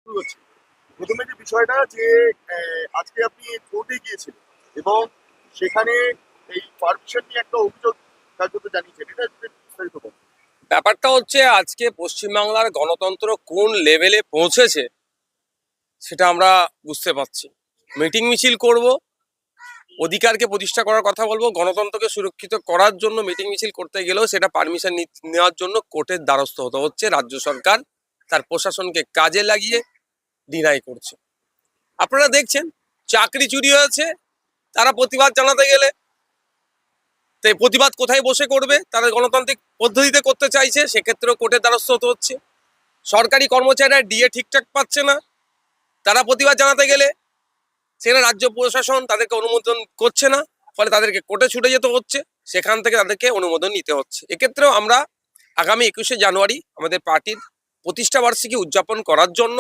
শুরু হচ্ছে। প্রথমে যে বিষয়টা যে আজকে আপনি কোর্টে গিয়েছিলেন এবং সেখানে এই পারমিশন নিয়ে একটা অভিযোগ কার্যত জানিয়েছেন, এটা যদি বিস্তারিত বলুন। ব্যাপারটা হচ্ছে আজকে পশ্চিমবাংলার গণতন্ত্র কোন লেভেলে পৌঁছেছে সেটা আমরা বুঝতে পারছি। মিটিং মিছিল করব, অধিকারকে প্রতিষ্ঠা করার কথা বলবো, গণতন্ত্রকে সুরক্ষিত করার জন্য মিটিং মিছিল করতে গেলেও সেটা পারমিশন নেওয়ার জন্য কোর্টের দ্বারস্থ হতে হচ্ছে। রাজ্য সরকার তার প্রশাসনকে কাজে লাগিয়ে ডিনাই করছে। আপনারা দেখছেন চাকরি চুরি হয়েছে, তারা প্রতিবাদ জানাতে গেলে তাই প্রতিবাদ কোথায় বসে করবে, তারা গণতান্ত্রিক পদ্ধতিতে করতে চাইছে, সেক্ষেত্রেও কোর্টের দ্বারস্থ হতে হচ্ছে। সরকারি কর্মচারীরা ডিএ ঠিকঠাক পাচ্ছে না, তারা প্রতিবাদ জানাতে গেলে সেখানে রাজ্য প্রশাসন তাদেরকে অনুমোদন করছে না, ফলে তাদেরকে কোর্টে ছুটে যেতে হচ্ছে, সেখান থেকে তাদেরকে অনুমোদন নিতে হচ্ছে। এক্ষেত্রেও আমরা আগামী 21শে জানুয়ারি আমাদের পার্টির প্রতিষ্ঠা বার্ষিকী উদযাপন করার জন্য